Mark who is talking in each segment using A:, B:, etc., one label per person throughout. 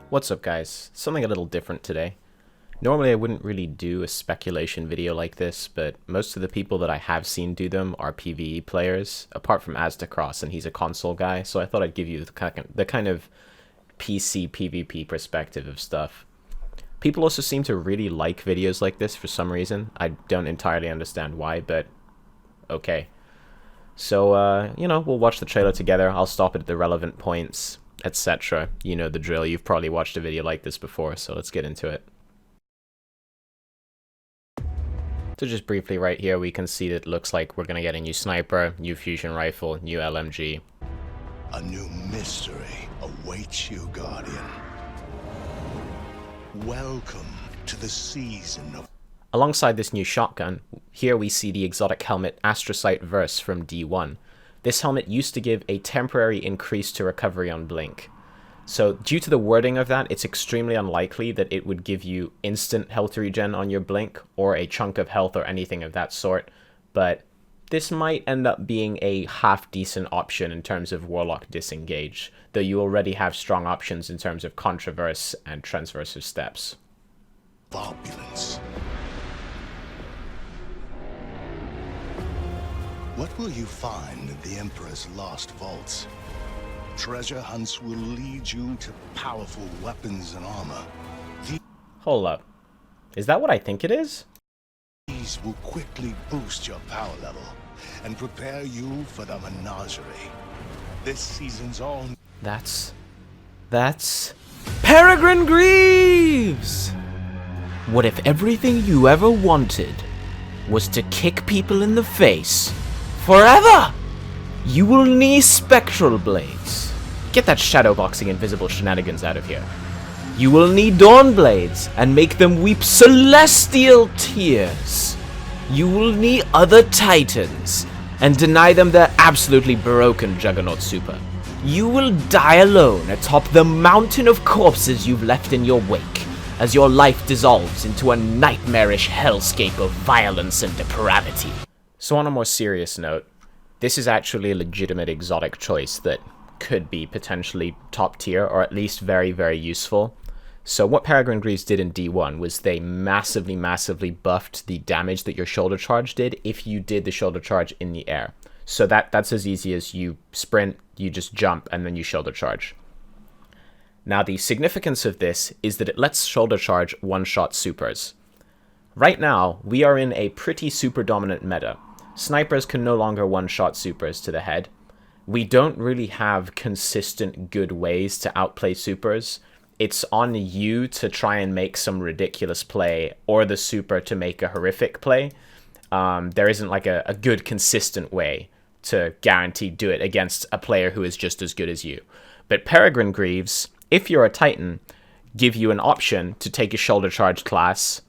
A: What's up guys? Something a little different today. Normally I wouldn't really do a speculation video like this, but most of the people that I have seen do them are PvE players, apart from Asdacross, and he's a console guy, so I thought I'd give you the kind of PC PvP perspective of stuff. People also seem to really like videos like this for some reason. I don't entirely understand why, but okay. So, we'll watch the trailer together. I'll stop at the relevant points, etc. You know the drill. You've probably watched a video like this before, so let's get into it. So just briefly right here, we can see that it looks like we're going to get a new sniper, new fusion rifle, new LMG.
B: A new mystery awaits you, Guardian. Welcome to the season of...
A: Alongside this new shotgun, here we see the exotic helmet Astrocyte Verse from D1. This helmet used to give a temporary increase to recovery on blink. So due to the wording of that, it's extremely unlikely that it would give you instant health regen on your blink or a chunk of health or anything of that sort, but this might end up being a half-decent option in terms of Warlock Disengage, though you already have strong options in terms of Controverse and Transversive Steps.
B: Opulence. What will you find in the Emperor's lost vaults? Treasure hunts will lead you to powerful weapons and armor.
A: Hold up. Is that what I think it is?
B: These will quickly boost your power level and prepare you for the menagerie. This season's all...
A: That's Peregrine Greaves! What if everything you ever wanted was to kick people in the face forever? You will need Spectral Blades. Get that shadowboxing invisible shenanigans out of here. You will need Dawn Blades and make them weep celestial tears. You will need other Titans and deny them their absolutely broken Juggernaut Super. You will die alone atop the mountain of corpses you've left in your wake as your life dissolves into a nightmarish hellscape of violence and depravity. So on a more serious note, this is actually a legitimate exotic choice that could be potentially top tier or at least very, very useful. So what Peregrine Greaves did in D1 was they massively buffed the damage that your shoulder charge did if you did the shoulder charge in the air. So that's as easy as you sprint, you just jump, and then you shoulder charge. Now the significance of this is that it lets shoulder charge one-shot supers. Right now, we are in a pretty super dominant meta. Snipers can no longer one-shot supers to the head. We don't really have consistent good ways to outplay supers. It's on you to try and make some ridiculous play or the super to make a horrific play. There isn't like a good consistent way to guarantee do it against a player who is just as good as you. But Peregrine Greaves, if you're a Titan, give you an option to take a shoulder charge class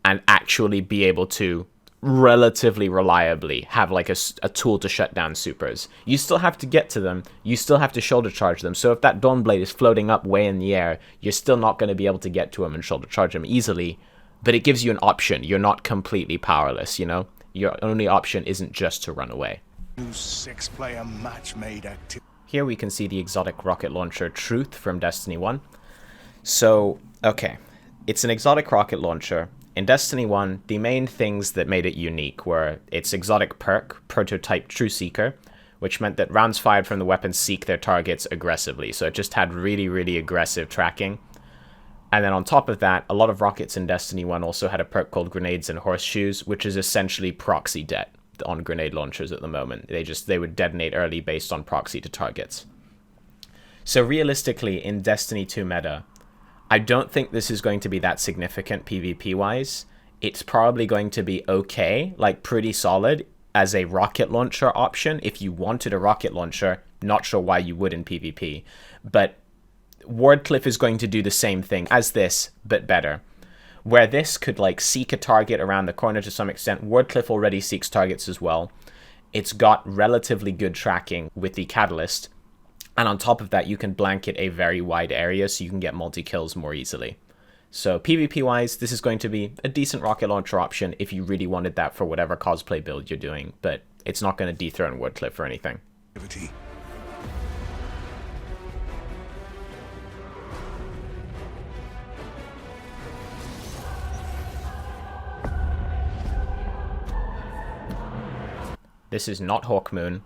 A: and actually be able to relatively reliably have like a tool to shut down supers. You still have to get to them, you still have to shoulder charge them, so if that Dawn Blade is floating up way in the air, you're still not going to be able to get to them and shoulder charge them easily, but it gives you an option. You're not completely powerless, you know? Your only option isn't just to run away.
B: New 6-player match-made activity.
A: Here we can see the exotic rocket launcher Truth from Destiny 1. So, okay, it's an exotic rocket launcher. In Destiny 1, the main things that made it unique were its exotic perk, Prototype True Seeker, which meant that rounds fired from the weapon seek their targets aggressively, so it just had really aggressive tracking. And then on top of that, a lot of rockets in Destiny 1 also had a perk called Grenades and Horseshoes, which is essentially proxy det on grenade launchers at the moment. They would detonate early based on proxy to targets. So realistically, in Destiny 2 meta, I don't think this is going to be that significant PvP-wise. It's probably going to be okay, like pretty solid, as a rocket launcher option. If you wanted a rocket launcher, not sure why you would in PvP. But Wardcliff is going to do the same thing as this, but better. Where this could like seek a target around the corner to some extent, Wardcliff already seeks targets as well. It's got relatively good tracking with the Catalyst. And on top of that, you can blanket a very wide area so you can get multi-kills more easily. So PvP-wise, this is going to be a decent rocket launcher option if you really wanted that for whatever cosplay build you're doing, but it's not going to dethrone Wardcliff or anything. This is not Hawkmoon.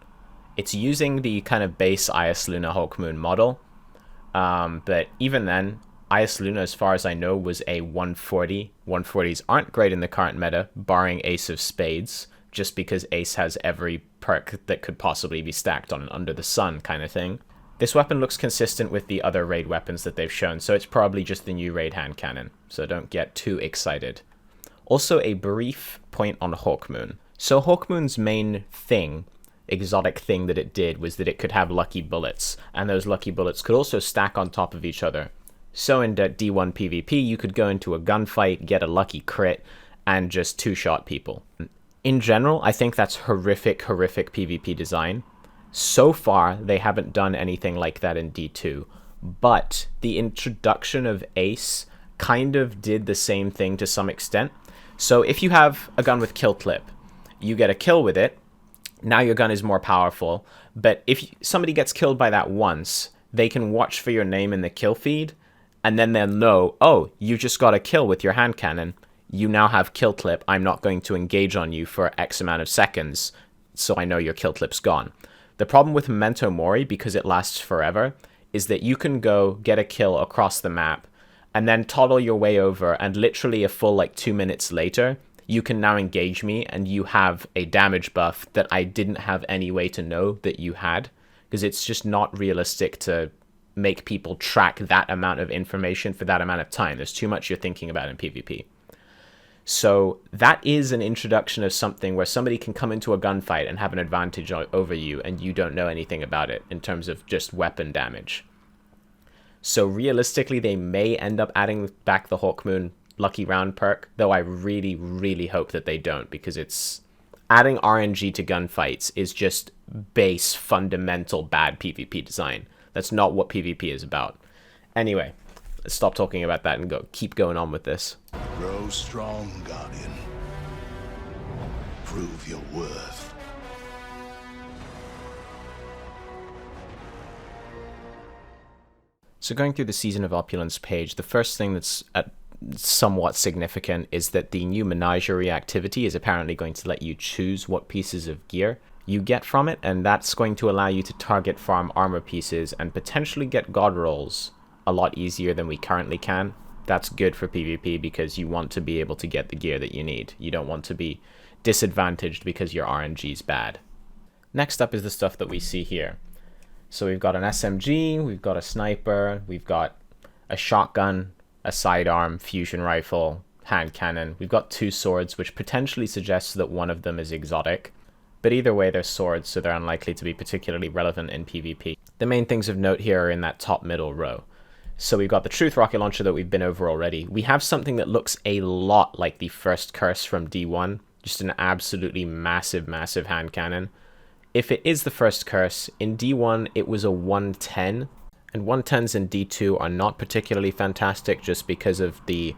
A: It's using the kind of base Eyasluna Hawkmoon model, but even then, Eyasluna, as far as I know, was a 140. 140s aren't great in the current meta, barring Ace of Spades, just because Ace has every perk that could possibly be stacked on an Under the Sun kind of thing. This weapon looks consistent with the other raid weapons that they've shown, so it's probably just the new raid hand cannon, so don't get too excited. Also, a brief point on Hawkmoon. So Hawkmoon's main thing, exotic thing that it did, was that it could have lucky bullets, and those lucky bullets could also stack on top of each other. So in D1 PvP, you could go into a gunfight, get a lucky crit, and just two-shot people. In general, I think that's horrific PvP design. So far, they haven't done anything like that in D2, but the introduction of Ace kind of did the same thing to some extent. So if you have a gun with kill clip, you get a kill with it, now your gun is more powerful, but if somebody gets killed by that once, they can watch for your name in the kill feed, and then they'll know, oh, you just got a kill with your hand cannon, you now have kill clip, I'm not going to engage on you for X amount of seconds, so I know your kill clip's gone. The problem with Memento Mori, because it lasts forever, is that you can go get a kill across the map, and then toddle your way over, and literally a full 2 minutes later, you can now engage me, and you have a damage buff that I didn't have any way to know that you had, because it's just not realistic to make people track that amount of information for that amount of time. There's too much you're thinking about in PvP. So that is an introduction of something where somebody can come into a gunfight and have an advantage over you, and you don't know anything about it in terms of just weapon damage. So realistically, they may end up adding back the Hawkmoon lucky round perk, though I really hope that they don't, because it's adding RNG to gunfights is just base fundamental bad PvP design. That's not what PvP is about. Anyway, let's stop talking about that and keep going on with this.
B: Grow strong, Guardian. Prove your worth.
A: So going through the Season of Opulence page, the first thing that's somewhat significant is that the new Menagerie activity is apparently going to let you choose what pieces of gear you get from it, and that's going to allow you to target farm armor pieces and potentially get god rolls a lot easier than we currently can. That's good for PvP because you want to be able to get the gear that you need. You don't want to be disadvantaged because your RNG is bad. Next up is the stuff that we see here. So we've got an SMG, we've got a sniper, we've got a shotgun, a sidearm, fusion rifle, hand cannon. We've got 2 swords, which potentially suggests that one of them is exotic. But either way, they're swords, so they're unlikely to be particularly relevant in PvP. The main things of note here are in that top middle row. So we've got the Truth Rocket Launcher that we've been over already. We have something that looks a lot like the first curse from D1, just an absolutely massive hand cannon. If it is the first curse, in D1 it was a 110, and 110s in D2 are not particularly fantastic just because of the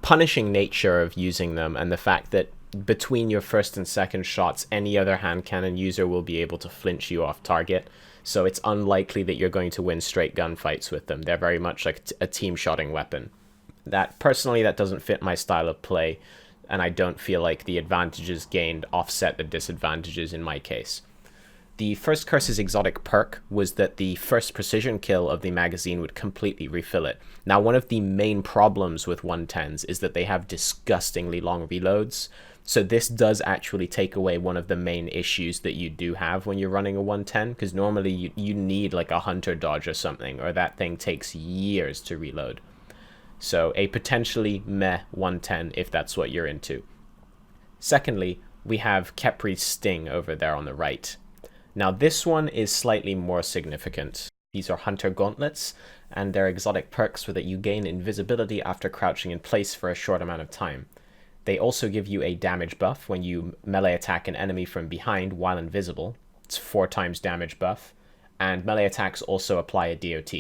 A: punishing nature of using them and the fact that between your first and second shots, any other hand cannon user will be able to flinch you off target. So it's unlikely that you're going to win straight gunfights with them. They're very much like a team-shotting weapon. Personally, that doesn't fit my style of play, and I don't feel like the advantages gained offset the disadvantages in my case. The first curse's exotic perk was that the first precision kill of the magazine would completely refill it. Now, one of the main problems with 110s is that they have disgustingly long reloads, so this does actually take away one of the main issues that you do have when you're running a 110, because normally you need like a hunter dodge or something, or that thing takes years to reload. So a potentially meh 110 if that's what you're into. Secondly, we have Khepri's Sting over there on the right. Now this one is slightly more significant. These are Hunter Gauntlets, and they're exotic perks so that you gain invisibility after crouching in place for a short amount of time. They also give you a damage buff when you melee attack an enemy from behind while invisible. It's 4 times damage buff, and melee attacks also apply a DOT.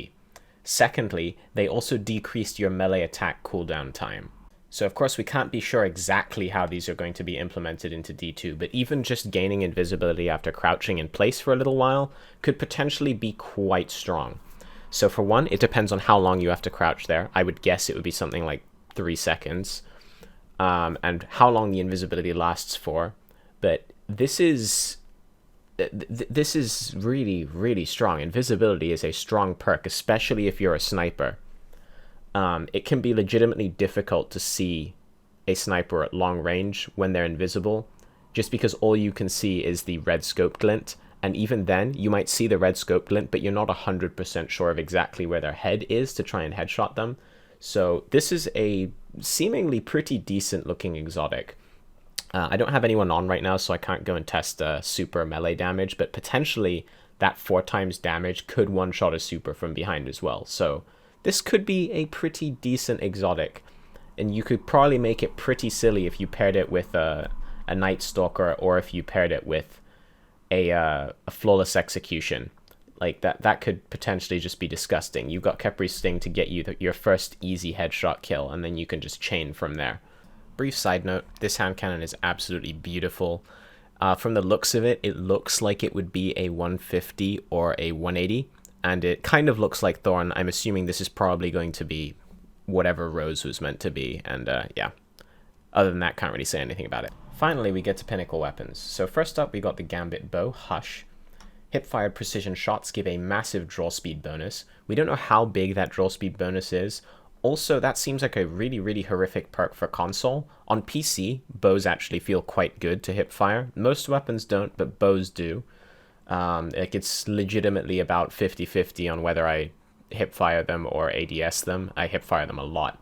A: Secondly, they also decreased your melee attack cooldown time. So of course we can't be sure exactly how these are going to be implemented into D2, but even just gaining invisibility after crouching in place for a little while could potentially be quite strong. So for one, it depends on how long you have to crouch there. I would guess it would be something like 3 seconds. And how long the invisibility lasts for, but this is this is really, really strong. Invisibility is a strong perk, especially if you're a sniper. It can be legitimately difficult to see a sniper at long range when they're invisible, just because all you can see is the red scope glint, and even then, you might see the red scope glint, but you're not 100% sure of exactly where their head is to try and headshot them. So this is a seemingly pretty decent looking exotic. I don't have anyone on right now, so I can't go and test super melee damage, but potentially that 4 times damage could one-shot a super from behind as well. So this could be a pretty decent exotic, and you could probably make it pretty silly if you paired it with a Night Stalker, or if you paired it with a Flawless Execution. Like that could potentially just be disgusting. You've got Khepri Sting to get you your first easy headshot kill, and then you can just chain from there. Brief side note, this hand cannon is absolutely beautiful. From the looks of it, it looks like it would be a 150 or a 180, and it kind of looks like Thorn. I'm assuming this is probably going to be whatever Rose was meant to be, and yeah. Other than that, can't really say anything about it. Finally, we get to pinnacle weapons. So first up, we got the Gambit Bow, Hush. Hip-fired precision shots give a massive draw speed bonus. We don't know how big that draw speed bonus is. Also, that seems like a really, really horrific perk for console. On PC, bows actually feel quite good to hip-fire. Most weapons don't, but bows do. Like, it's legitimately about 50-50 on whether I hip-fire them or ADS them. I hip-fire them a lot.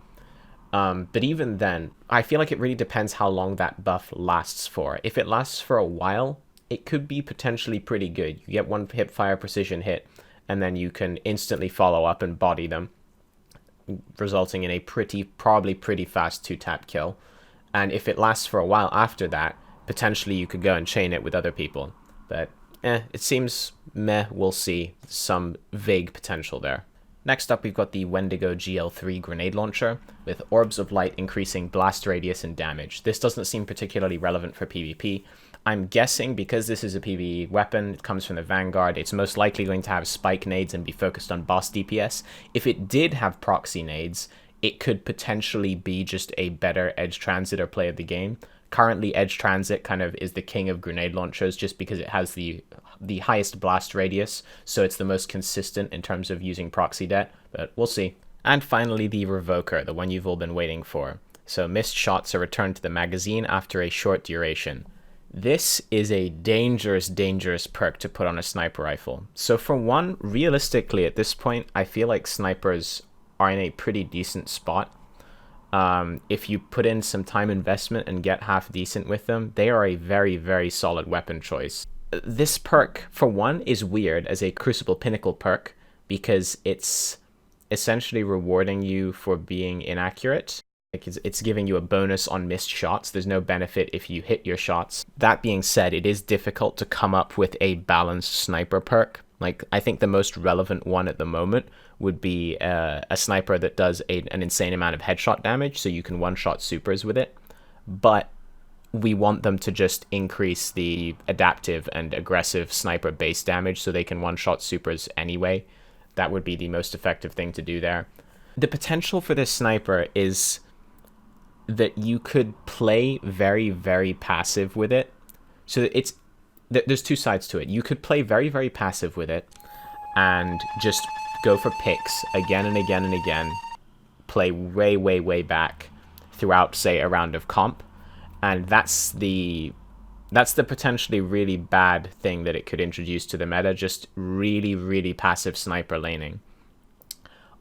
A: But even then, I feel like it really depends how long that buff lasts for. If it lasts for a while, it could be potentially pretty good. You get one hip-fire precision hit, and then you can instantly follow up and body them, resulting in a probably pretty fast 2-tap kill. And if it lasts for a while after that, potentially you could go and chain it with other people. But it seems meh, we'll see. Some vague potential there. Next up, we've got the Wendigo GL3 grenade launcher, with Orbs of Light increasing blast radius and damage. This doesn't seem particularly relevant for PvP. I'm guessing because this is a PvE weapon, it comes from the Vanguard, it's most likely going to have spike nades and be focused on boss DPS. If it did have proxy nades, it could potentially be just a better Edge Transit or play of the game. Currently, Edge Transit kind of is the king of grenade launchers just because it has the highest blast radius, so it's the most consistent in terms of using proxy det, but we'll see. And finally, the Revoker, the one you've all been waiting for. So missed shots are returned to the magazine after a short duration. This is a dangerous, dangerous perk to put on a sniper rifle. So for one, realistically at this point, I feel like snipers are in a pretty decent spot. If you put in some time investment and get half decent with them, they are a very, very solid weapon choice. This perk, for one, is weird as a Crucible Pinnacle perk because it's essentially rewarding you for being inaccurate. Like it's giving you a bonus on missed shots. There's no benefit if you hit your shots. That being said, it is difficult to come up with a balanced sniper perk. Like, I think the most relevant one at the moment would be a sniper that does an insane amount of headshot damage, so you can one-shot supers with it. But we want them to just increase the adaptive and aggressive sniper base damage so they can one-shot supers anyway. That would be the most effective thing to do there. The potential for this sniper is that you could play very, very passive with it. So there's two sides to it. You could play very, very passive with it and just go for picks again and again and again, play way, way, way back throughout, say, a round of comp, and that's the potentially really bad thing that it could introduce to the meta, just really, really passive sniper laning.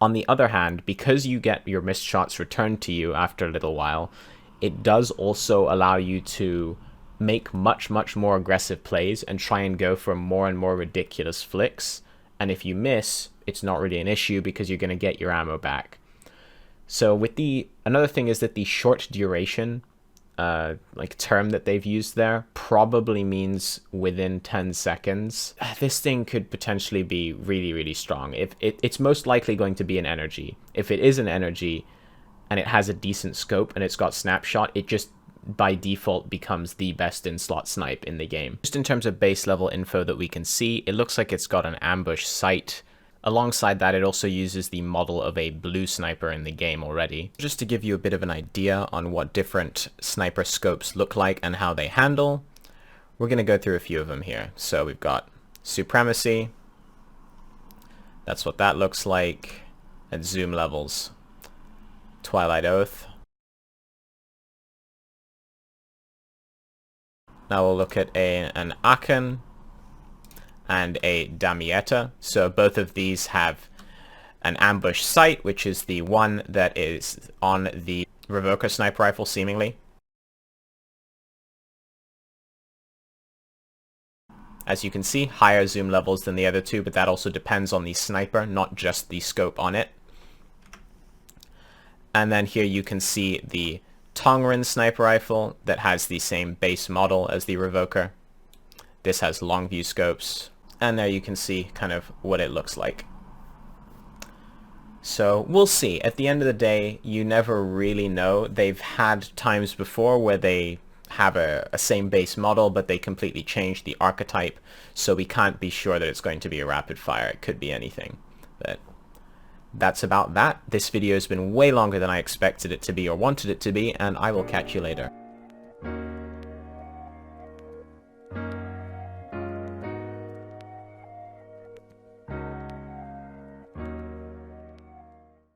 A: On the other hand, because you get your missed shots returned to you after a little while, it does also allow you to make much, much more aggressive plays and try and go for more and more ridiculous flicks. And if you miss, it's not really an issue because you're going to get your ammo back. So with another thing is that the short duration term that they've used there probably means within 10 seconds. This thing could potentially be really, really strong. If it's most likely going to be an energy. If it is an energy and it has a decent scope and it's got snapshot, it just by default becomes the best in slot snipe in the game. Just in terms of base level info that we can see, it looks like it's got an ambush sight. Alongside that, it also uses the model of a blue sniper in the game already. Just to give you a bit of an idea on what different sniper scopes look like and how they handle, we're going to go through a few of them here. So we've got Supremacy. That's what that looks like at zoom levels. Twilight Oath. Now we'll look at an Aachen and a Damietta. So both of these have an ambush sight, which is the one that is on the Revoker sniper rifle, seemingly. As you can see, higher zoom levels than the other two, but that also depends on the sniper, not just the scope on it. And then here you can see the Tongren sniper rifle that has the same base model as the Revoker. This has long view scopes, and there you can see kind of what it looks like. So we'll see. At the end of the day, you never really know. They've had times before where they have a same base model, but they completely change the archetype, so we can't be sure that it's going to be a rapid fire. It could be anything. But that's about that. This video has been way longer than I expected it to be or wanted it to be, and I will catch you later.